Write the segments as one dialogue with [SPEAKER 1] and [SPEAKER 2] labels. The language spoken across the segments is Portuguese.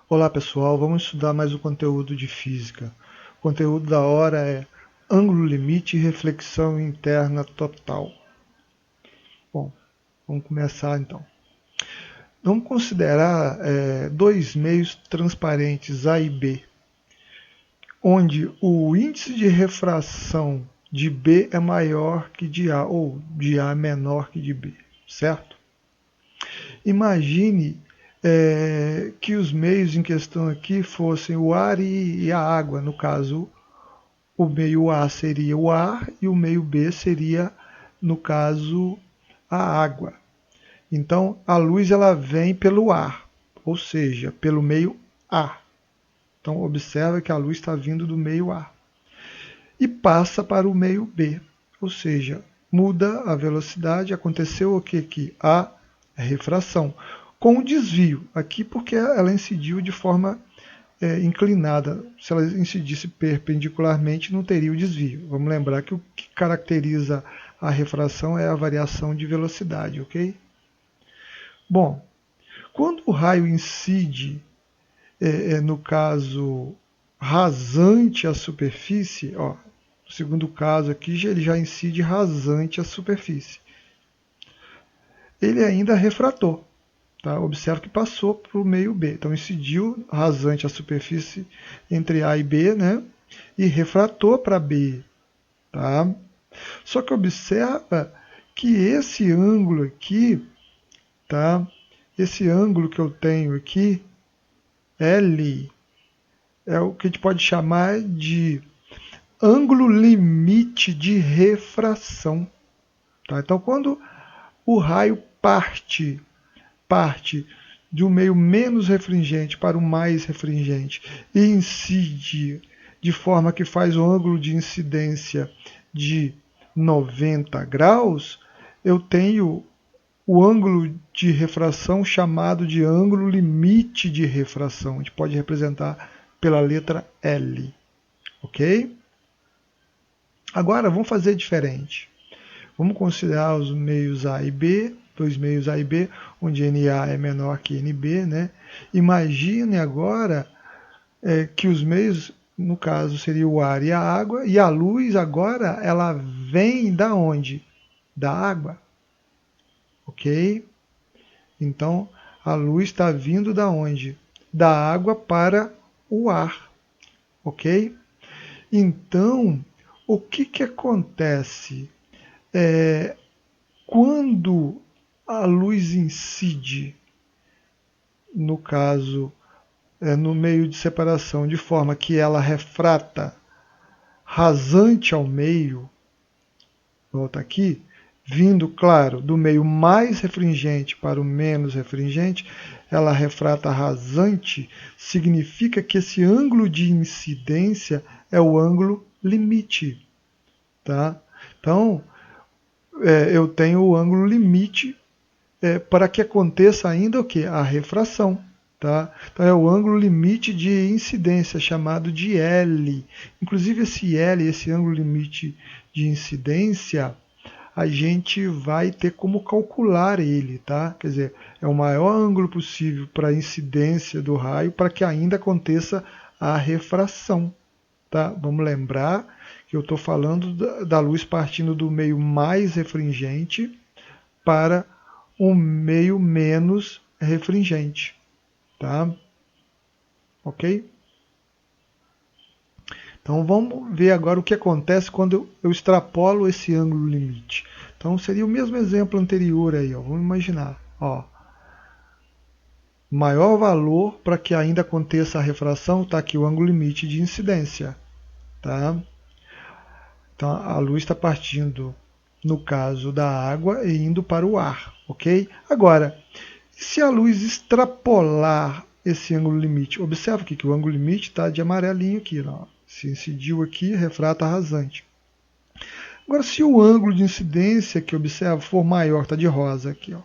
[SPEAKER 1] Olá pessoal, vamos estudar mais um conteúdo de física. O conteúdo da hora é ângulo limite e reflexão interna total. Bom, vamos começar então. Vamos considerar dois meios transparentes A e B, onde o índice de refração de B é maior que de A, ou de A é menor que de B, certo? Imagine que os meios em questão aqui fossem o ar e a água. No caso, o meio A seria o ar e o meio B seria, no caso, a água. Então, a luz ela vem pelo ar, ou seja, pelo meio A. Então, observa que a luz está vindo do meio A e passa para o meio B, ou seja, muda a velocidade. Aconteceu o que aqui? A refração, com o desvio aqui, porque ela incidiu de forma inclinada. Se ela incidisse perpendicularmente, não teria o desvio. Vamos lembrar que o que caracteriza a refração é a variação de velocidade, ok? Bom, quando o raio incide, no caso, rasante a superfície, ó, no segundo caso aqui, ele já incide rasante a superfície. Ele ainda refratou. Tá? Observe que passou para o meio B. Então, incidiu rasante a superfície entre A e B, né? E refratou para B. Tá? Só que observa que esse ângulo aqui, tá? Esse ângulo que eu tenho aqui, L, é o que a gente pode chamar de ângulo limite de refração. Tá? Então, quando o raio parte de um meio menos refringente para o mais refringente e incide de forma que faz o ângulo de incidência de 90 graus, eu tenho o ângulo de refração chamado de ângulo limite de refração. A gente pode representar pela letra L, ok? Agora vamos fazer diferente. Vamos considerar os meios A e B, dois meios A e B, onde NA é menor que NB, né? Imagine agora que os meios, no caso, seria o ar e a água, e a luz agora ela vem da onde? Da água, ok? Então a luz está vindo da onde? Da água para o ar, ok? Então o que acontece? Quando a luz incide, no caso, no meio de separação, de forma que ela refrata rasante ao meio, volta aqui, vindo, claro, do meio mais refringente para o menos refringente, ela refrata rasante, significa que esse ângulo de incidência é o ângulo limite. Tá? Então, eu tenho o ângulo limite para que aconteça ainda o que? A refração. Tá? Então é o ângulo limite de incidência, chamado de L. Inclusive esse L, esse ângulo limite de incidência, a gente vai ter como calcular ele. Tá? Quer dizer, é o maior ângulo possível para a incidência do raio para que ainda aconteça a refração. Tá? Vamos lembrar que eu estou falando da luz partindo do meio mais refringente para um meio menos refringente. Tá? Ok? Então vamos ver agora o que acontece quando eu extrapolo esse ângulo limite. Então seria o mesmo exemplo anterior aí, ó. Vamos imaginar, ó. Maior valor para que ainda aconteça a refração, está aqui o ângulo limite de incidência. Tá? Então a luz está partindo, no caso da água, e indo para o ar, ok? Agora, se a luz extrapolar esse ângulo limite, observa aqui que o ângulo limite está de amarelinho aqui, ó. Se incidiu aqui, refrata rasante. Agora, se o ângulo de incidência que observa for maior, está de rosa aqui, ó.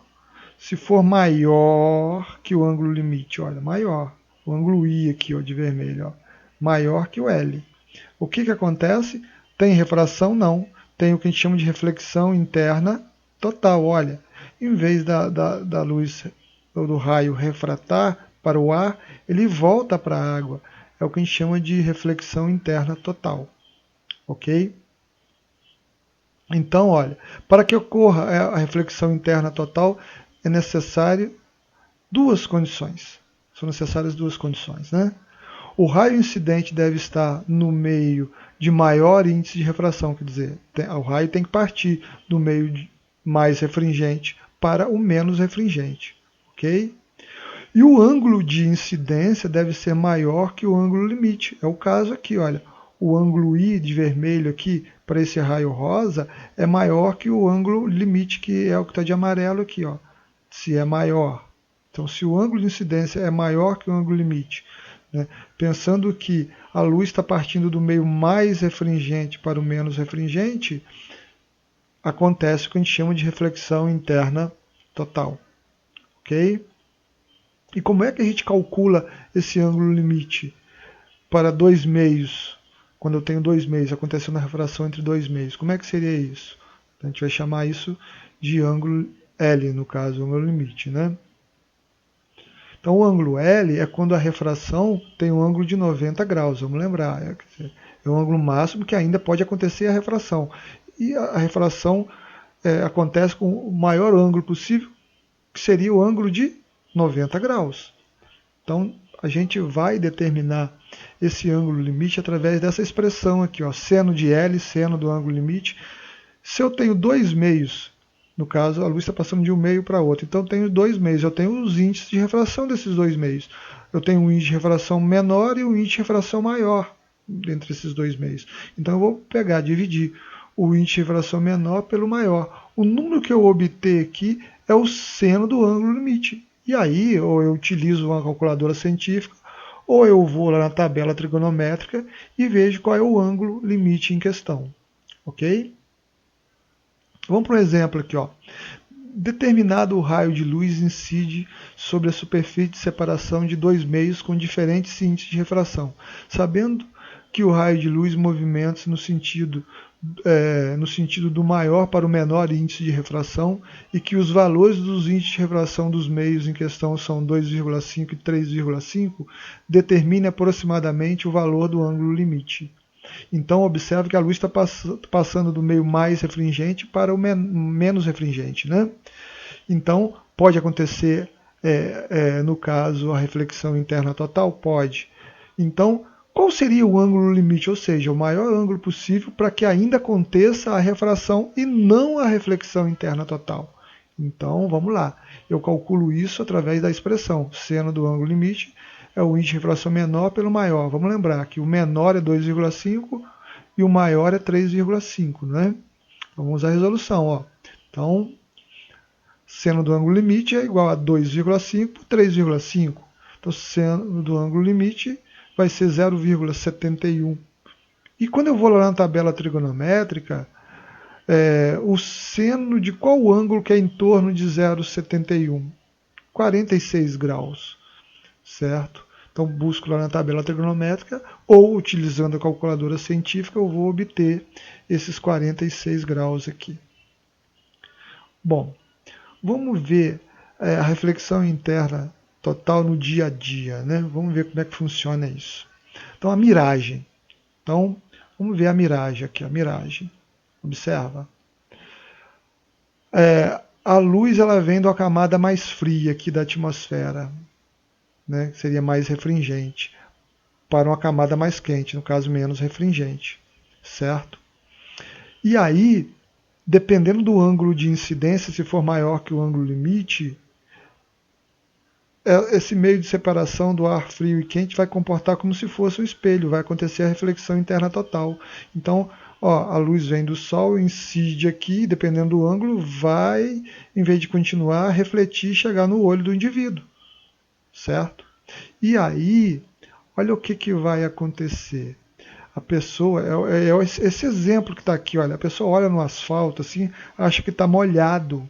[SPEAKER 1] Se for maior que o ângulo limite, olha, maior. O ângulo I aqui, ó, de vermelho, ó, maior que o L. O que acontece? Tem refração? Não. Tem o que a gente chama de reflexão interna total. Olha, em vez da luz ou do raio refratar, para o ar, ele volta para a água. É o que a gente chama de reflexão interna total. Ok? Então, olha, para que ocorra a reflexão interna total, é necessário duas condições. São necessárias duas condições, né? O raio incidente deve estar no meio de maior índice de refração, quer dizer, o raio tem que partir do meio mais refringente para o menos refringente, ok? E o ângulo de incidência deve ser maior que o ângulo limite. É o caso aqui, olha, o ângulo I de vermelho aqui para esse raio rosa é maior que o ângulo limite, que é o que está de amarelo aqui, ó. Se é maior. Então, se o ângulo de incidência é maior que o ângulo limite, né, pensando que a luz está partindo do meio mais refringente para o menos refringente, acontece o que a gente chama de reflexão interna total. Ok? E como é que a gente calcula esse ângulo limite para dois meios? Quando eu tenho dois meios, acontecendo a refração entre dois meios, como é que seria isso? A gente vai chamar isso de ângulo L, no caso, o ângulo limite, né? Então o ângulo L é quando a refração tem um ângulo de 90 graus, vamos lembrar. É um ângulo máximo que ainda pode acontecer a refração. E a refração acontece com o maior ângulo possível, que seria o ângulo de 90 graus. Então a gente vai determinar esse ângulo limite através dessa expressão aqui, ó, seno de L, seno do ângulo limite. Se eu tenho dois meios, no caso, a luz está passando de um meio para outro. Então, eu tenho dois meios. Eu tenho os índices de refração desses dois meios. Eu tenho um índice de refração menor e um índice de refração maior entre esses dois meios. Então, eu vou pegar, dividir o índice de refração menor pelo maior. O número que eu obter aqui é o seno do ângulo limite. E aí, ou eu utilizo uma calculadora científica, ou eu vou lá na tabela trigonométrica e vejo qual é o ângulo limite em questão. Ok? Vamos para um exemplo aqui, ó. Determinado raio de luz incide sobre a superfície de separação de dois meios com diferentes índices de refração. Sabendo que o raio de luz movimenta-se no sentido do maior para o menor índice de refração e que os valores dos índices de refração dos meios em questão são 2,5 e 3,5, determine aproximadamente o valor do ângulo limite. Então, observe que a luz está passando do meio mais refringente para o menos refringente, né? Então, pode acontecer, no caso, a reflexão interna total? Pode. Então, qual seria o ângulo limite? Ou seja, o maior ângulo possível para que ainda aconteça a refração e não a reflexão interna total. Então, vamos lá. Eu calculo isso através da expressão seno do ângulo limite é o índice de refração menor pelo maior. Vamos lembrar que o menor é 2,5 e o maior é 3,5, né? Vamos usar a resolução, ó. Então, seno do ângulo limite é igual a 2,5 por 3,5. Então, seno do ângulo limite vai ser 0,71. E quando eu vou lá na tabela trigonométrica, o seno de qual ângulo que é em torno de 0,71? 46 graus, certo? Então, busco lá na tabela trigonométrica ou, utilizando a calculadora científica, eu vou obter esses 46 graus aqui. Bom, vamos ver a reflexão interna total no dia a dia, né? Vamos ver como é que funciona isso. Então, a miragem. Então, vamos ver a miragem aqui, a miragem. Observa. A luz ela vem da camada mais fria aqui da atmosfera, né? Seria mais refringente, para uma camada mais quente, no caso menos refringente, certo? E aí, dependendo do ângulo de incidência, se for maior que o ângulo limite, esse meio de separação do ar frio e quente vai comportar como se fosse um espelho, vai acontecer a reflexão interna total. Então, ó, a luz vem do Sol, incide aqui, dependendo do ângulo, vai, em vez de continuar, refletir e chegar no olho do indivíduo, certo? E aí, olha o que vai acontecer. A pessoa, esse exemplo que está aqui, olha, a pessoa olha no asfalto assim, acha que está molhado.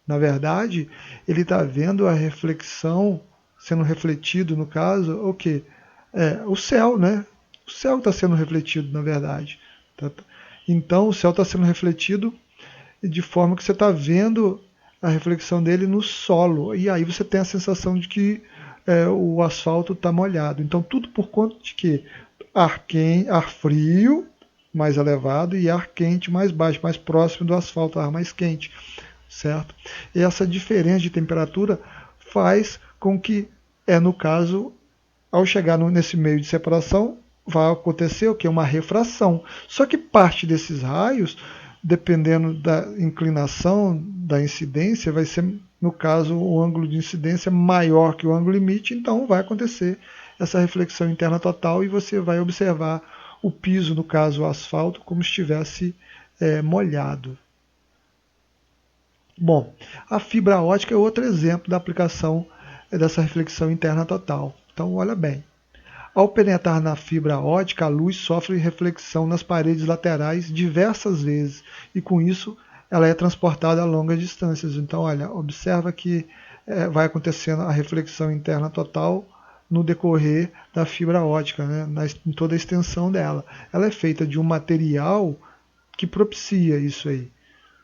[SPEAKER 1] Na verdade, ele está vendo a reflexão sendo refletido, no caso, o quê? O céu, né? O céu está sendo refletido, na verdade. Então, o céu está sendo refletido de forma que você está vendo a reflexão dele no solo. E aí você tem a sensação de que o asfalto está molhado. Então tudo por conta de que ar frio mais elevado e ar quente mais baixo, mais próximo do asfalto, ar mais quente, certo? E essa diferença de temperatura faz com que, no caso, ao chegar nesse meio de separação, vai acontecer o que? Uma refração. Só que parte desses raios, dependendo da inclinação da incidência, vai ser, no caso, o ângulo de incidência maior que o ângulo limite, então vai acontecer essa reflexão interna total e você vai observar o piso, no caso o asfalto, como estivesse molhado. Bom, a fibra ótica é outro exemplo da aplicação dessa reflexão interna total. Então, olha bem. Ao penetrar na fibra ótica, a luz sofre reflexão nas paredes laterais diversas vezes e, com isso, ela é transportada a longas distâncias. Então, olha, observa que vai acontecendo a reflexão interna total no decorrer da fibra ótica, né, em toda a extensão dela. Ela é feita de um material que propicia isso aí,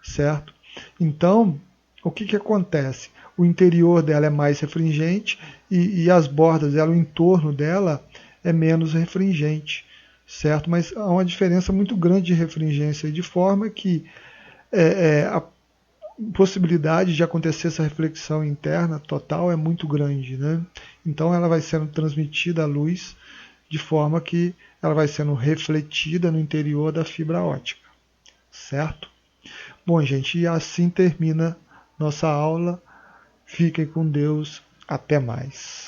[SPEAKER 1] certo? Então, o que acontece? O interior dela é mais refringente e as bordas dela, o entorno dela é menos refringente, certo? Mas há uma diferença muito grande de refringência, de forma que a possibilidade de acontecer essa reflexão interna total é muito grande, né? Então ela vai sendo transmitida a luz de forma que ela vai sendo refletida no interior da fibra ótica, certo? Bom, gente, e assim termina nossa aula. Fiquem com Deus. Até mais.